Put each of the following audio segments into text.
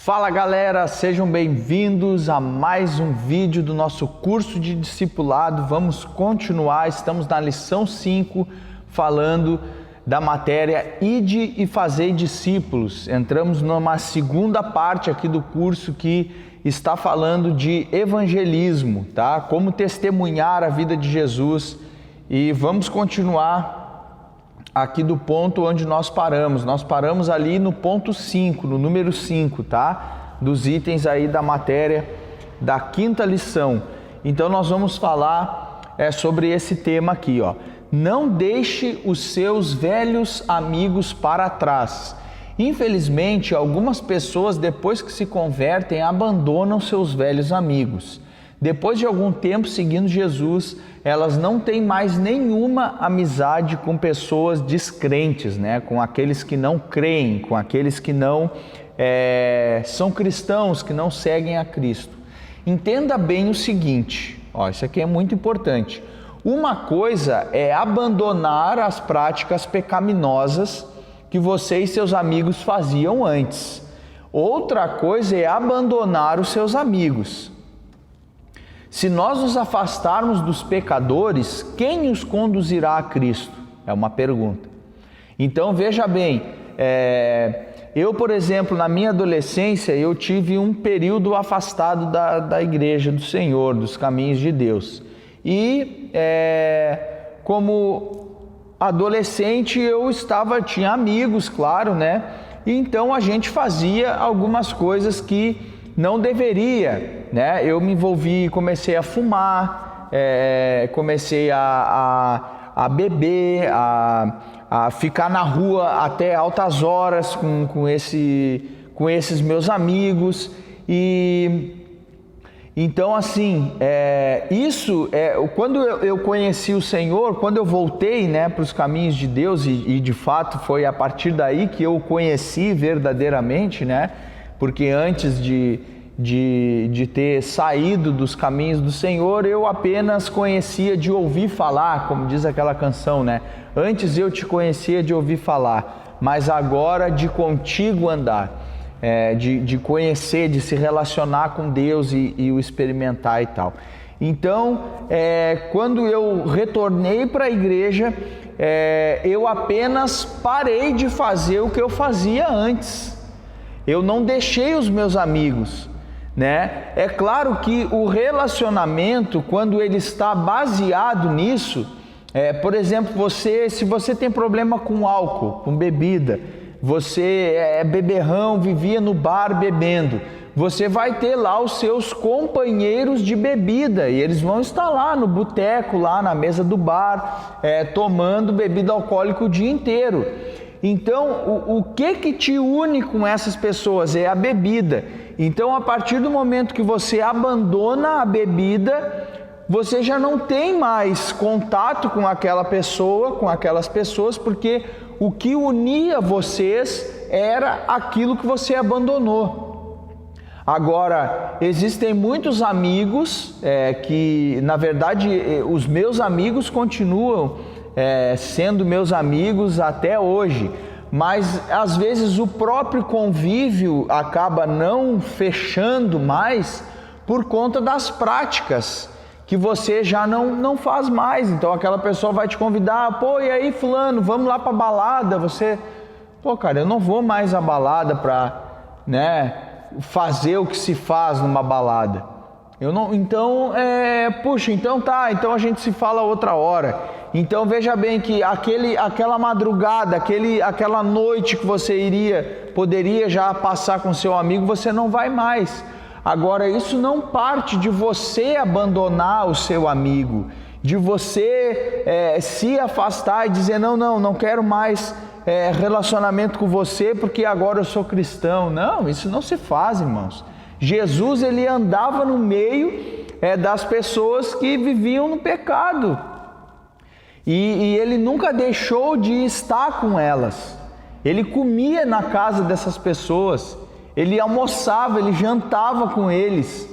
Fala galera, sejam bem-vindos a mais um vídeo do nosso curso de discipulado. Vamos continuar, estamos na lição 5, falando da matéria Ide e Fazei Discípulos. Entramos numa segunda parte aqui do curso que está falando de evangelismo, tá? Como testemunhar a vida de Jesus. E vamos continuar aqui do ponto onde nós paramos. Nós paramos ali no ponto 5, no número 5, tá? Dos itens aí da matéria da quinta lição. Então nós vamos falar sobre esse tema aqui, ó. Não deixe os seus velhos amigos para trás. Infelizmente, algumas pessoas, depois que se convertem, abandonam seus velhos amigos. Depois de algum tempo seguindo Jesus, elas não têm mais nenhuma amizade com pessoas descrentes, né? Com aqueles que não creem, com aqueles que não são cristãos, que não seguem a Cristo. Entenda bem o seguinte, ó, isso aqui é muito importante. Uma coisa é abandonar as práticas pecaminosas que você e seus amigos faziam antes. Outra coisa é abandonar os seus amigos. Se nós nos afastarmos dos pecadores, quem os conduzirá a Cristo? É uma pergunta. Então veja bem, eu, por exemplo, na minha adolescência, eu tive um período afastado da igreja do Senhor, dos caminhos de Deus. E como adolescente eu tinha amigos, claro, né? E então a gente fazia algumas coisas que não deveria, né? Eu me envolvi, comecei a fumar, comecei a beber, a ficar na rua até altas horas com esses meus amigos. E então assim, quando eu conheci o Senhor, quando eu voltei, né, para os caminhos de Deus, e de fato foi a partir daí que eu o conheci verdadeiramente, né? Porque antes de ter saído dos caminhos do Senhor, eu apenas conhecia de ouvir falar, como diz aquela canção, né? Antes eu te conhecia de ouvir falar, mas agora de contigo andar, de conhecer, de se relacionar com Deus e o experimentar e tal. Então, quando eu retornei para a igreja, eu apenas parei de fazer o que eu fazia antes. Eu não deixei os meus amigos, né? É claro que o relacionamento, quando ele está baseado nisso, por exemplo, se você tem problema com álcool, com bebida, você é beberrão, vivia no bar bebendo, você vai ter lá os seus companheiros de bebida e eles vão estar lá no boteco, lá na mesa do bar, tomando bebida alcoólica o dia inteiro. Então, o que te une com essas pessoas? É a bebida. Então, a partir do momento que você abandona a bebida, você já não tem mais contato com aquela pessoa, com aquelas pessoas, porque o que unia vocês era aquilo que você abandonou. Agora, existem muitos amigos que, na verdade, os meus amigos continuam sendo meus amigos até hoje, mas às vezes o próprio convívio acaba não fechando mais por conta das práticas que você já não faz mais. Então aquela pessoa vai te convidar, pô, e aí fulano, vamos lá pra balada, você, pô cara, eu não vou mais à balada pra, né, fazer o que se faz numa balada. Então a gente se fala outra hora. Então veja bem que aquela madrugada, aquela noite que você poderia já passar com seu amigo, você não vai mais. Agora, isso não parte de você abandonar o seu amigo, de você se afastar e dizer, não quero mais relacionamento com você porque agora eu sou cristão. Não, isso não se faz, irmãos. Jesus, ele andava no meio das pessoas que viviam no pecado. E ele nunca deixou de estar com elas. Ele comia na casa dessas pessoas. Ele almoçava, ele jantava com eles.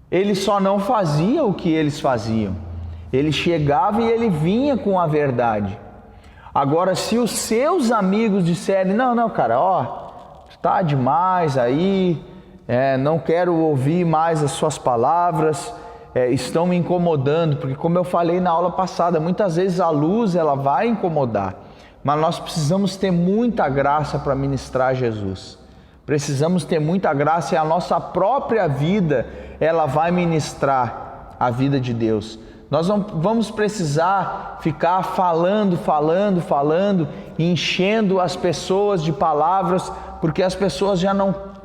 Ele só não fazia o que eles faziam. Ele chegava e ele vinha com a verdade. Agora, se os seus amigos disserem, não, cara, ó, tá demais aí, não quero ouvir mais as suas palavras, estão me incomodando, porque como eu falei na aula passada, muitas vezes a luz ela vai incomodar, mas nós precisamos ter muita graça para ministrar Jesus. Precisamos ter muita graça e a nossa própria vida, ela vai ministrar a vida de Deus. Nós não vamos precisar ficar falando, enchendo as pessoas de palavras, porque as pessoas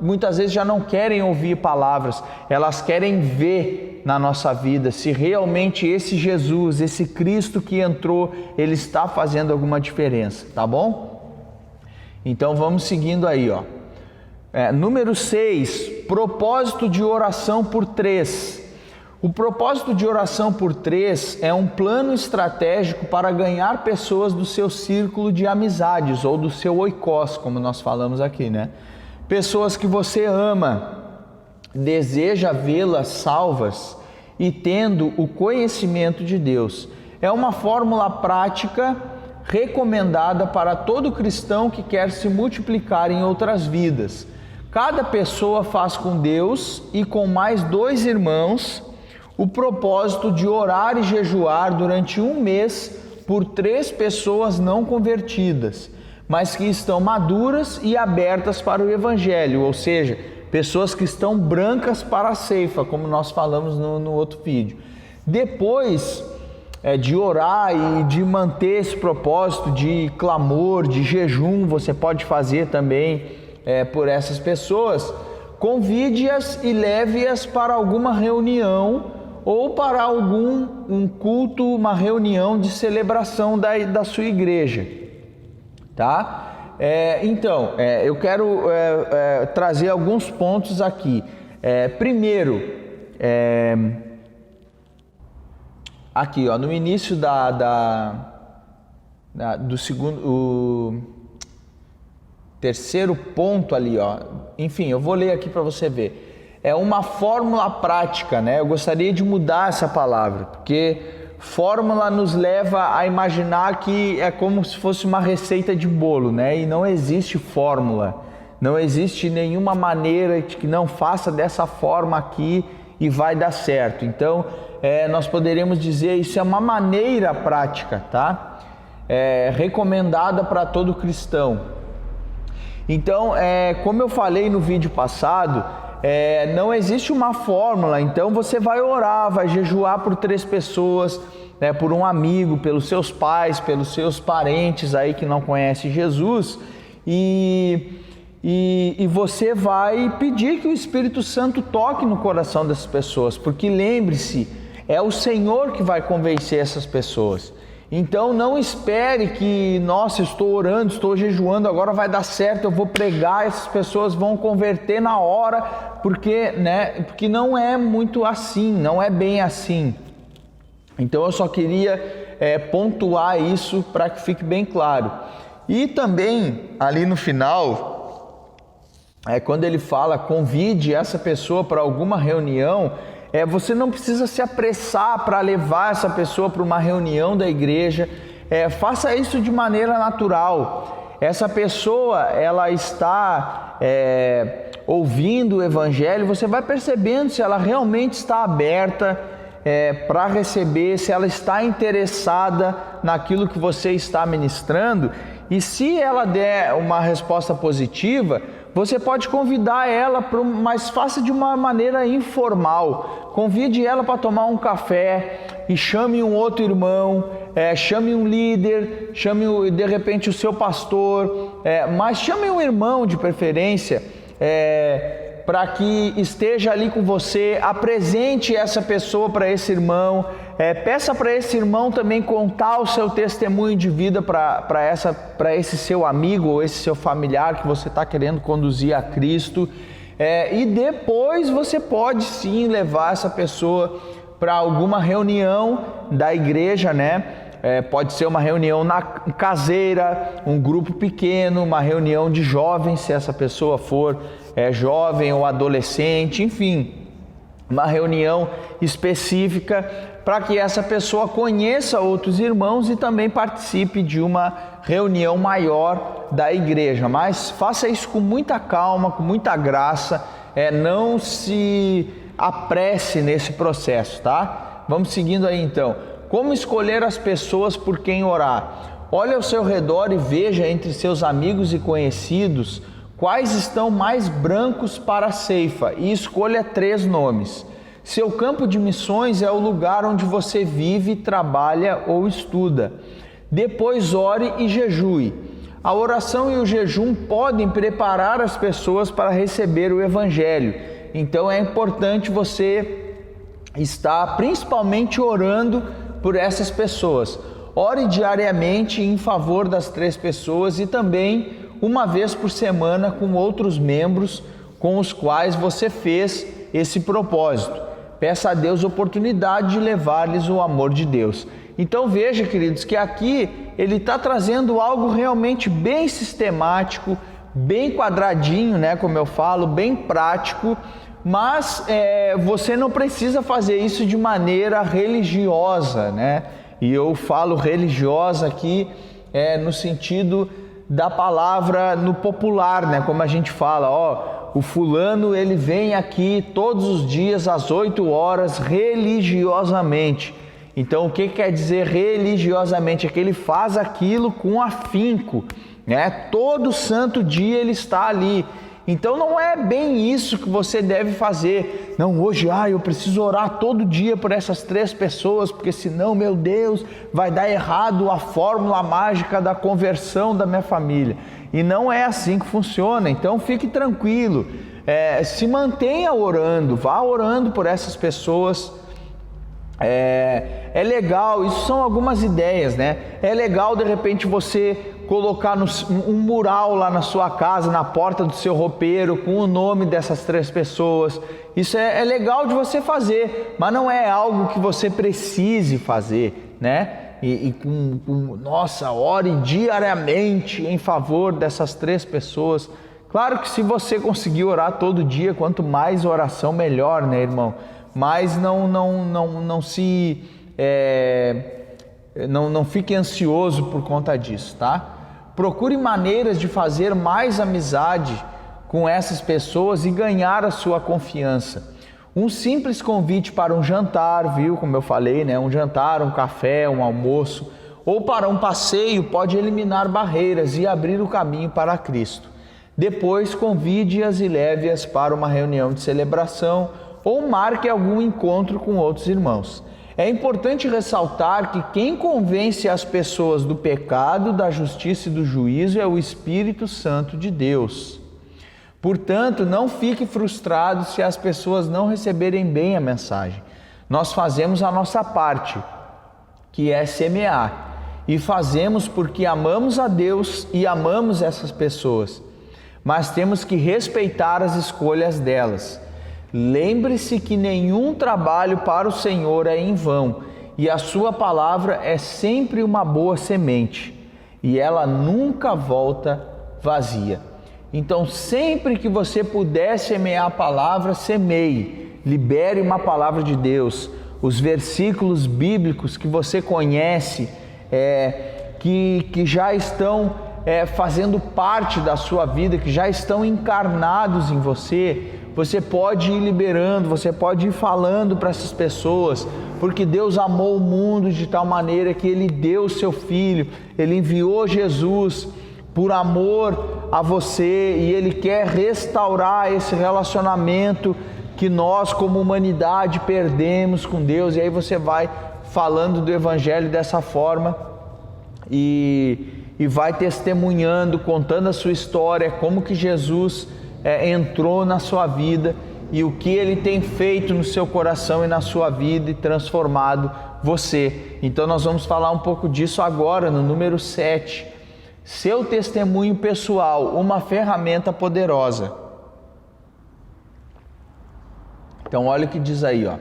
muitas vezes já não querem ouvir palavras, elas querem ver na nossa vida se realmente esse Jesus, esse Cristo que entrou, ele está fazendo alguma diferença, tá bom? Então vamos seguindo aí, ó. Número 6, propósito de oração por 3. O propósito de oração por 3 é um plano estratégico para ganhar pessoas do seu círculo de amizades ou do seu oikos, como nós falamos aqui, né? Pessoas que você ama, deseja vê-las salvas e tendo o conhecimento de Deus. É uma fórmula prática recomendada para todo cristão que quer se multiplicar em outras vidas. Cada pessoa faz com Deus e com mais 2 irmãos o propósito de orar e jejuar durante 1 mês por 3 pessoas não convertidas, mas que estão maduras e abertas para o Evangelho, ou seja, pessoas que estão brancas para a ceifa, como nós falamos no outro vídeo. Depois de orar e de manter esse propósito de clamor, de jejum, você pode fazer também por essas pessoas, convide-as e leve-as para alguma reunião ou para um culto, uma reunião de celebração da sua igreja, tá? Então, eu quero trazer alguns pontos aqui. Primeiro, aqui, ó, no início do segundo, terceiro ponto ali, ó. Enfim, eu vou ler aqui para você ver. É uma fórmula prática, né? Eu gostaria de mudar essa palavra, porque fórmula nos leva a imaginar que é como se fosse uma receita de bolo, né? E não existe fórmula, não existe nenhuma maneira de que não faça dessa forma aqui e vai dar certo. Então, nós poderíamos dizer isso é uma maneira prática, tá? Recomendada para todo cristão. Então, como eu falei no vídeo passado, não existe uma fórmula. Então você vai orar, vai jejuar por 3 pessoas, por um amigo, pelos seus pais, pelos seus parentes aí que não conhecem Jesus, e você vai pedir que o Espírito Santo toque no coração dessas pessoas, porque lembre-se, é o Senhor que vai convencer essas pessoas. Então não espere que, nossa, estou orando, estou jejuando, agora vai dar certo, eu vou pregar, essas pessoas vão converter na hora, porque não é muito assim, não é bem assim. Então eu só queria pontuar isso para que fique bem claro. E também ali no final, quando ele fala convide essa pessoa para alguma reunião, você não precisa se apressar para levar essa pessoa para uma reunião da igreja. Faça isso de maneira natural. Essa pessoa, ela está ouvindo o Evangelho, você vai percebendo se ela realmente está aberta para receber, se ela está interessada naquilo que você está ministrando. E se ela der uma resposta positiva, você pode convidar ela, mas faça de uma maneira informal. Convide ela para tomar um café e chame um outro irmão, chame um líder, chame de repente o seu pastor, mas chame um irmão de preferência, para que esteja ali com você, apresente essa pessoa para esse irmão, peça para esse irmão também contar o seu testemunho de vida para esse seu amigo ou esse seu familiar que você está querendo conduzir a Cristo, e depois você pode sim levar essa pessoa para alguma reunião da igreja, né? Pode ser uma reunião caseira, um grupo pequeno, uma reunião de jovens, se essa pessoa for jovem ou adolescente, enfim. uma reunião específica para que essa pessoa conheça outros irmãos e também participe de uma reunião maior da igreja. Mas faça isso com muita calma, com muita graça, não se apresse nesse processo, tá? Vamos seguindo aí então. Como escolher as pessoas por quem orar? Olhe ao seu redor e veja entre seus amigos e conhecidos quais estão mais brancos para a ceifa e escolha 3 nomes. Seu campo de missões é o lugar onde você vive, trabalha ou estuda. Depois ore e jejue. A oração e o jejum podem preparar as pessoas para receber o Evangelho. Então é importante você estar principalmente orando por essas pessoas. Ore diariamente em favor das 3 pessoas e também uma vez por semana com outros membros com os quais você fez esse propósito. Peça a Deus a oportunidade de levar-lhes o amor de Deus. Então veja, queridos, que aqui ele está trazendo algo realmente bem sistemático, bem quadradinho, né? Como eu falo, bem prático, mas você não precisa fazer isso de maneira religiosa, né? E eu falo religiosa aqui no sentido da palavra no popular, né? Como a gente fala, o fulano ele vem aqui todos os dias às 8 horas religiosamente. Então o que quer dizer religiosamente? É que ele faz aquilo com afinco, né? Todo santo dia ele está ali. Então não é bem isso que você deve fazer. Não, hoje eu preciso orar todo dia por essas 3 pessoas, porque senão, meu Deus, vai dar errado a fórmula mágica da conversão da minha família. E não é assim que funciona. Então fique tranquilo, se mantenha orando, vá orando por essas pessoas. É legal, isso são algumas ideias, né? É legal de repente você colocar um mural lá na sua casa, na porta do seu roupeiro, com o nome dessas 3 pessoas. Isso é legal de você fazer, mas não é algo que você precise fazer, né? Nossa, ore diariamente em favor dessas 3 pessoas. Claro que se você conseguir orar todo dia, quanto mais oração, melhor, né, irmão? Mas não fique ansioso por conta disso, tá? Procure maneiras de fazer mais amizade com essas pessoas e ganhar a sua confiança. Um simples convite para um jantar, viu? Como eu falei, né? Um jantar, um café, um almoço, ou para um passeio pode eliminar barreiras e abrir o caminho para Cristo. Depois, convide-as e leve-as para uma reunião de celebração ou marque algum encontro com outros irmãos. É importante ressaltar que quem convence as pessoas do pecado, da justiça e do juízo é o Espírito Santo de Deus. Portanto, não fique frustrado se as pessoas não receberem bem a mensagem. Nós fazemos a nossa parte, que é semear, e fazemos porque amamos a Deus e amamos essas pessoas, mas temos que respeitar as escolhas delas. Lembre-se que nenhum trabalho para o Senhor é em vão, e a sua palavra é sempre uma boa semente, e ela nunca volta vazia. Então, sempre que você puder semear a palavra, semeie, libere uma palavra de Deus, os versículos bíblicos que você conhece, que já estão fazendo parte da sua vida, que já estão encarnados em você. Você pode ir liberando, você pode ir falando para essas pessoas, porque Deus amou o mundo de tal maneira que Ele deu o seu Filho, Ele enviou Jesus por amor a você e Ele quer restaurar esse relacionamento que nós como humanidade perdemos com Deus. E aí você vai falando do Evangelho dessa forma e vai testemunhando, contando a sua história, como que Jesus entrou na sua vida e o que Ele tem feito no seu coração e na sua vida e transformado você. Então nós vamos falar um pouco disso agora no número 7. Seu testemunho pessoal, uma ferramenta poderosa. Então olha o que diz aí, ó.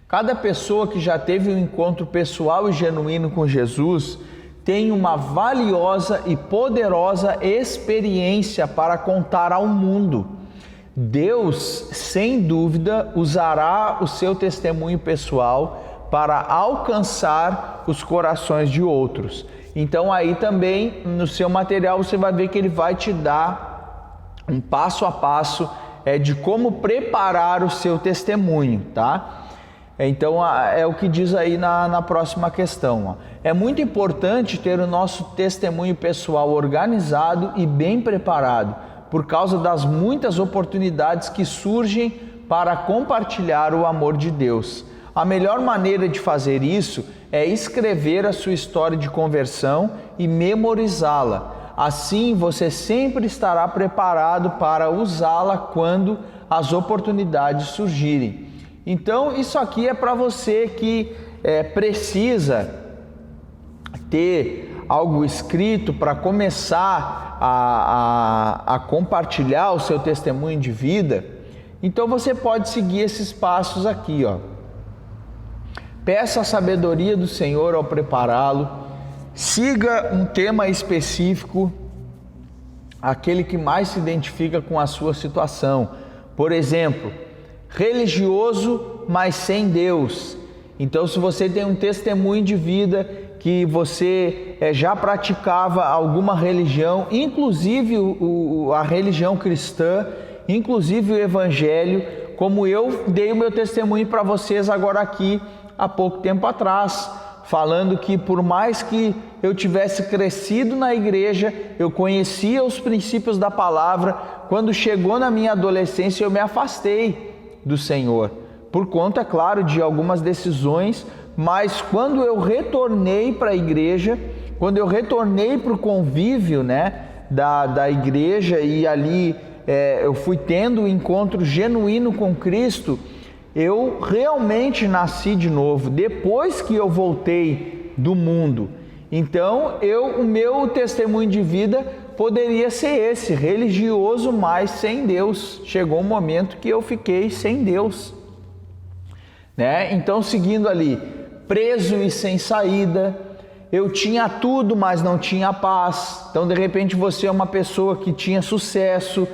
Cada pessoa que já teve um encontro pessoal e genuíno com Jesus tem uma valiosa e poderosa experiência para contar ao mundo. Deus, sem dúvida, usará o seu testemunho pessoal para alcançar os corações de outros. Então aí também no seu material você vai ver que ele vai te dar um passo a passo de como preparar o seu testemunho, tá? Então é o que diz aí na próxima questão. É muito importante ter o nosso testemunho pessoal organizado e bem preparado, por causa das muitas oportunidades que surgem para compartilhar o amor de Deus. A melhor maneira de fazer isso é escrever a sua história de conversão e memorizá-la. Assim, você sempre estará preparado para usá-la quando as oportunidades surgirem. Então, isso aqui é para você que precisa ter algo escrito para começar a compartilhar o seu testemunho de vida. Então, você pode seguir esses passos aqui, ó. Peça a sabedoria do Senhor ao prepará-lo. Siga um tema específico, aquele que mais se identifica com a sua situação. Por exemplo, religioso, mas sem Deus. Então, se você tem um testemunho de vida que você já praticava alguma religião, inclusive a religião cristã, inclusive o evangelho, como eu dei o meu testemunho para vocês agora aqui há pouco tempo atrás, falando que por mais que eu tivesse crescido na igreja, eu conhecia os princípios da palavra, quando chegou na minha adolescência eu me afastei do Senhor, por conta, claro, de algumas decisões, mas quando eu retornei para a igreja, quando eu retornei para o convívio, da igreja, e ali eu fui tendo um encontro genuíno com Cristo, eu realmente nasci de novo, depois que eu voltei do mundo. Então, o meu testemunho de vida poderia ser esse, religioso, mas sem Deus. Chegou um momento que eu fiquei sem Deus, Então, seguindo ali, preso e sem saída, eu tinha tudo, mas não tinha paz. Então, de repente, você é uma pessoa que tinha sucesso,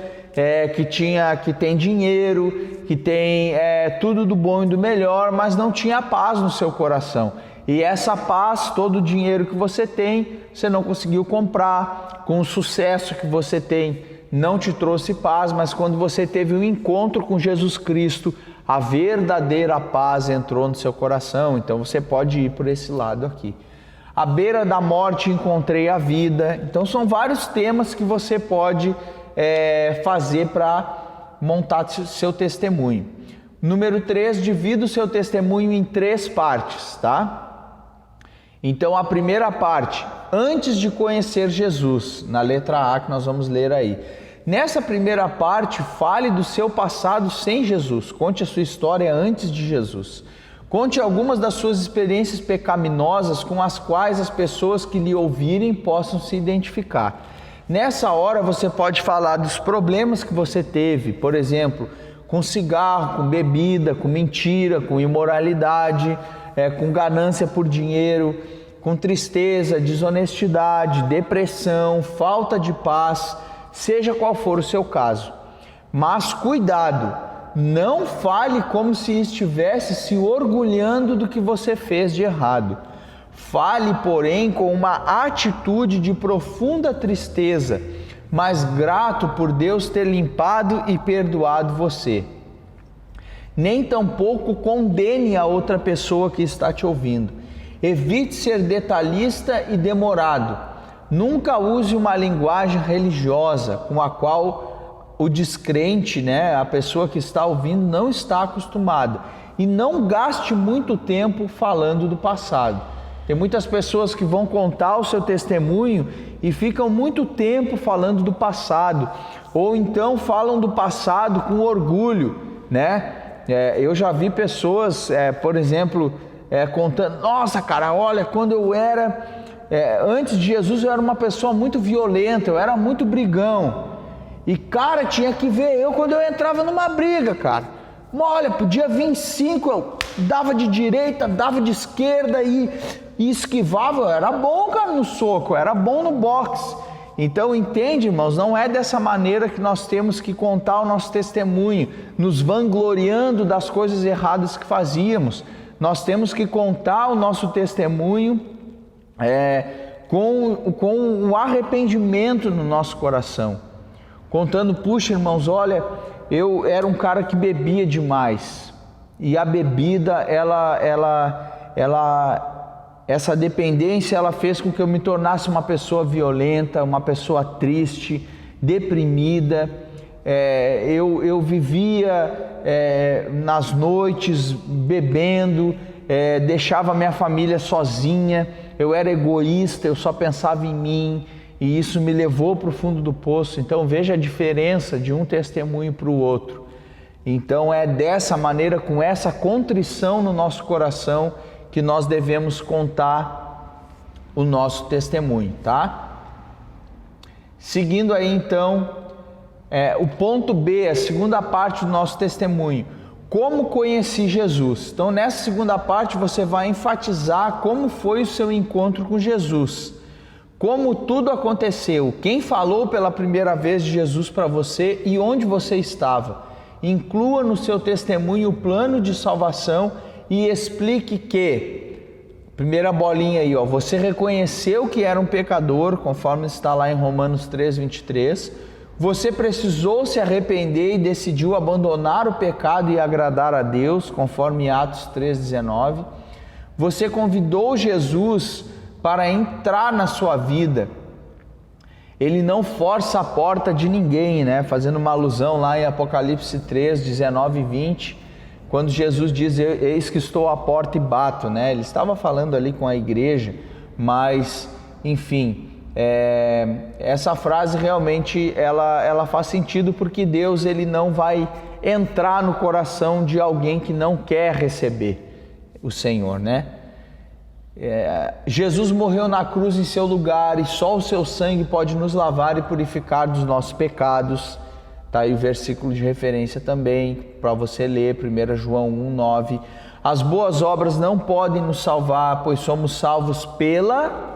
que tem dinheiro, que tem tudo do bom e do melhor, mas não tinha paz no seu coração. E essa paz, todo o dinheiro que você tem, você não conseguiu comprar. Com o sucesso que você tem, não te trouxe paz, mas quando você teve um encontro com Jesus Cristo, a verdadeira paz entrou no seu coração. Então você pode ir por esse lado aqui. À beira da morte encontrei a vida. Então são vários temas que você pode fazer para montar seu testemunho. Número 3, divida o seu testemunho em 3 partes, tá? Então a primeira parte, antes de conhecer Jesus, na letra A que nós vamos ler aí. Nessa primeira parte, fale do seu passado sem Jesus, conte a sua história antes de Jesus. Conte algumas das suas experiências pecaminosas com as quais as pessoas que lhe ouvirem possam se identificar. Nessa hora você pode falar dos problemas que você teve, por exemplo, com cigarro, com bebida, com mentira, com imoralidade, com ganância por dinheiro, com tristeza, desonestidade, depressão, falta de paz, seja qual for o seu caso. Mas cuidado, não fale como se estivesse se orgulhando do que você fez de errado. Fale, porém, com uma atitude de profunda tristeza, mas grato por Deus ter limpado e perdoado você. Nem tampouco condene a outra pessoa que está te ouvindo. Evite ser detalhista e demorado. Nunca use uma linguagem religiosa com a qual o descrente, a pessoa que está ouvindo, não está acostumada. E não gaste muito tempo falando do passado. Tem muitas pessoas que vão contar o seu testemunho e ficam muito tempo falando do passado, ou então falam do passado com orgulho, eu já vi pessoas, por exemplo, contando, nossa cara, olha, quando eu era, antes de Jesus eu era uma pessoa muito violenta, eu era muito brigão, e cara, tinha que ver eu quando eu entrava numa briga, cara. Olha, podia vir 5, eu dava de direita, dava de esquerda e esquivava. Eu era bom, cara, no soco, eu era bom no boxe. Então entende, irmãos, não é dessa maneira que nós temos que contar o nosso testemunho, nos vangloriando das coisas erradas que fazíamos. Nós temos que contar o nosso testemunho com o arrependimento no nosso coração. Contando, puxa, irmãos, olha, eu era um cara que bebia demais. E a bebida, essa dependência, ela fez com que eu me tornasse uma pessoa violenta, uma pessoa triste, deprimida. Eu vivia nas noites bebendo, deixava minha família sozinha, eu era egoísta, eu só pensava em mim, e isso me levou para o fundo do poço. Então veja a diferença de um testemunho para o outro. Então é dessa maneira, com essa contrição no nosso coração, que nós devemos contar o nosso testemunho, tá? Seguindo aí então, o ponto B, a segunda parte do nosso testemunho. Como conheci Jesus? Então nessa segunda parte você vai enfatizar como foi o seu encontro com Jesus. Como tudo aconteceu, quem falou pela primeira vez de Jesus para você e onde você estava. Inclua no seu testemunho o plano de salvação e explique que, primeira bolinha aí, você reconheceu que era um pecador, conforme está lá em Romanos 3:23, você precisou se arrepender e decidiu abandonar o pecado e agradar a Deus, conforme Atos 3:19, você convidou Jesus para entrar na sua vida. Ele não força a porta de ninguém, né? Fazendo uma alusão lá em Apocalipse 3:19 e 20, quando Jesus diz, eis que estou à porta e bato, né? Ele estava falando ali com a igreja, mas, enfim, essa frase realmente, ela faz sentido, porque Deus, ele não vai entrar no coração de alguém que não quer receber o Senhor, né? Jesus morreu na cruz em seu lugar e só o seu sangue pode nos lavar e purificar dos nossos pecados. Está aí o versículo de referência também para você ler, 1 João 1:9. As boas obras não podem nos salvar, pois somos salvos pela,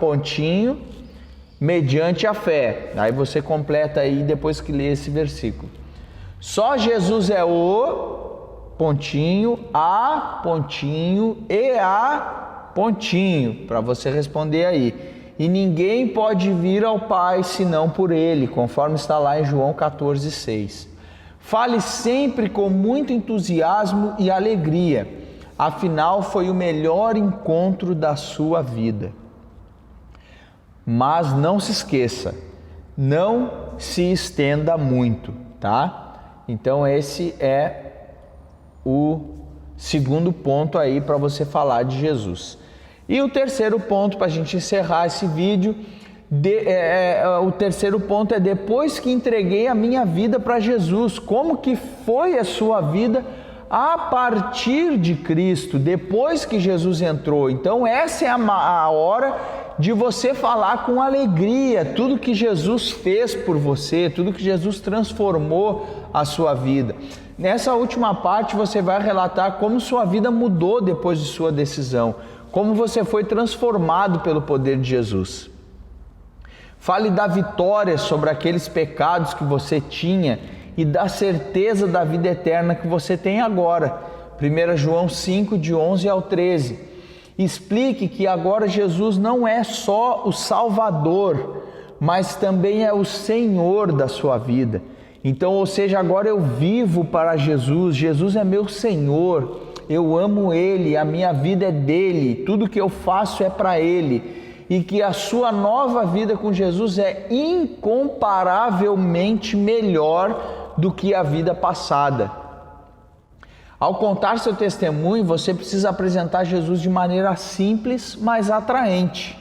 mediante a fé. Aí você completa aí depois que lê esse versículo. Só Jesus é o, e a para você responder aí. E ninguém pode vir ao Pai senão por Ele, conforme está lá em João 14:6. Fale sempre com muito entusiasmo e alegria, afinal foi o melhor encontro da sua vida. Mas não se esqueça, não se estenda muito, tá? Então esse é o segundo ponto aí para você falar de Jesus. E o terceiro ponto, para a gente encerrar esse vídeo, o terceiro ponto é: depois que entreguei a minha vida para Jesus, como que foi a sua vida a partir de Cristo, depois que Jesus entrou? Então essa é a hora de você falar com alegria tudo que Jesus fez por você, tudo que Jesus transformou a sua vida. Nessa última parte você vai relatar como sua vida mudou depois de sua decisão, como você foi transformado pelo poder de Jesus. Fale da vitória sobre aqueles pecados que você tinha e da certeza da vida eterna que você tem agora. 1 João 5, de 11 ao 13. Explique que agora Jesus não é só o Salvador, mas também é o Senhor da sua vida. Então, ou seja, agora eu vivo para Jesus, Jesus é meu Senhor, eu amo Ele, a minha vida é dele, tudo que eu faço é para Ele. E que a sua nova vida com Jesus é incomparavelmente melhor do que a vida passada. Ao contar seu testemunho, você precisa apresentar Jesus de maneira simples, mas atraente.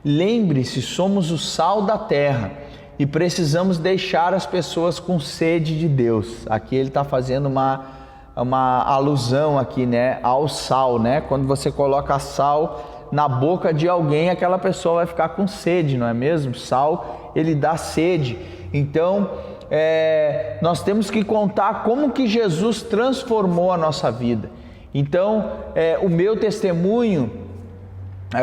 Lembre-se, somos o sal da terra e precisamos deixar as pessoas com sede de Deus. Aqui ele está fazendo uma alusão aqui, né, ao sal, né? Quando você coloca sal na boca de alguém, aquela pessoa vai ficar com sede, não é mesmo? Sal, ele dá sede. Então, nós temos que contar como que Jesus transformou a nossa vida. Então, o meu testemunho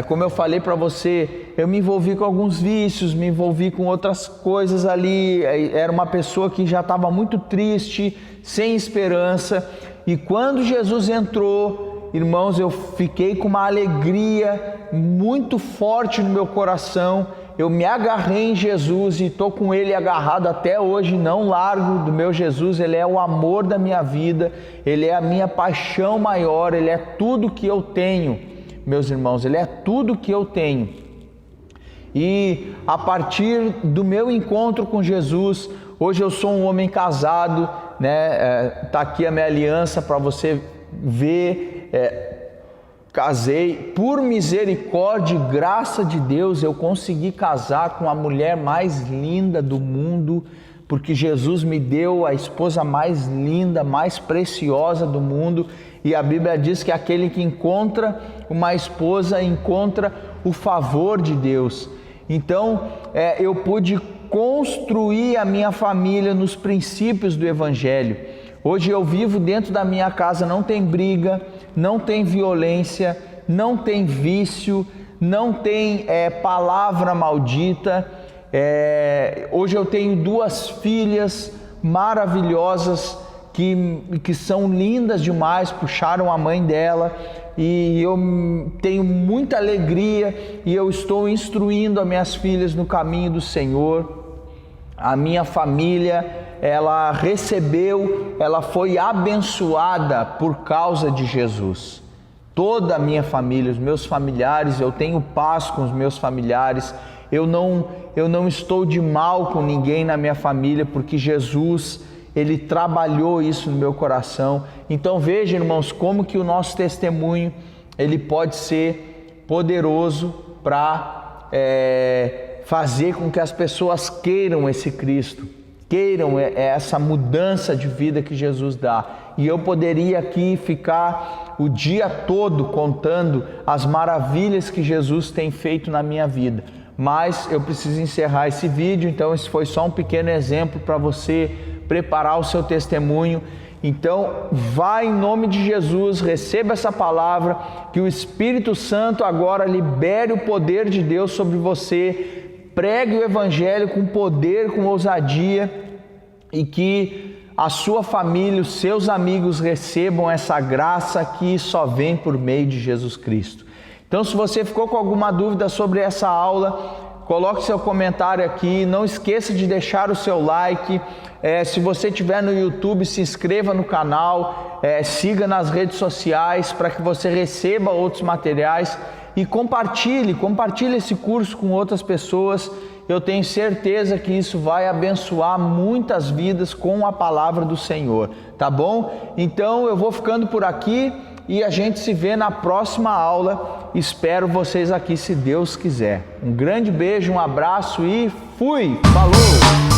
Como eu falei para você, eu me envolvi com alguns vícios, me envolvi com outras coisas ali. Era uma pessoa que já estava muito triste, sem esperança. E quando Jesus entrou, irmãos, eu fiquei com uma alegria muito forte no meu coração. Eu me agarrei em Jesus e estou com Ele agarrado até hoje, não largo do meu Jesus. Ele é o amor da minha vida, Ele é a minha paixão maior, Ele é tudo que eu tenho. Meus irmãos, Ele é tudo que eu tenho. E a partir do meu encontro com Jesus, hoje eu sou um homem casado, né? Tá aqui a minha aliança para você ver. Casei por misericórdia e graça de Deus. Eu consegui casar com a mulher mais linda do mundo, porque Jesus me deu a esposa mais linda, mais preciosa do mundo. E a Bíblia diz que aquele que encontra uma esposa encontra o favor de Deus. Então eu pude construir a minha família nos princípios do Evangelho. Hoje eu vivo dentro da minha casa, não tem briga, não tem violência, não tem vício, não tem palavra maldita. Hoje eu tenho 2 filhas maravilhosas que são lindas demais, puxaram a mãe dela, e eu tenho muita alegria e eu estou instruindo as minhas filhas no caminho do Senhor. A minha família, ela recebeu, ela foi abençoada por causa de Jesus. Toda a minha família, os meus familiares, eu tenho paz com os meus familiares. Eu não estou de mal com ninguém na minha família, porque Jesus, Ele trabalhou isso no meu coração. Então veja, irmãos, como que o nosso testemunho, ele pode ser poderoso para fazer com que as pessoas queiram esse Cristo, queiram essa mudança de vida que Jesus dá. E eu poderia aqui ficar o dia todo contando as maravilhas que Jesus tem feito na minha vida, mas eu preciso encerrar esse vídeo. Então esse foi só um pequeno exemplo para você preparar o seu testemunho. Então vá em nome de Jesus, receba essa palavra, que o Espírito Santo agora libere o poder de Deus sobre você. Pregue o Evangelho com poder, com ousadia, e que a sua família, os seus amigos recebam essa graça que só vem por meio de Jesus Cristo. Então, se você ficou com alguma dúvida sobre essa aula, coloque seu comentário aqui. Não esqueça de deixar o seu like. Se você estiver no YouTube, se inscreva no canal, siga nas redes sociais para que você receba outros materiais. E compartilhe esse curso com outras pessoas. Eu tenho certeza que isso vai abençoar muitas vidas com a palavra do Senhor, tá bom? Então eu vou ficando por aqui e a gente se vê na próxima aula. Espero vocês aqui, se Deus quiser. Um grande beijo, um abraço e fui! Falou!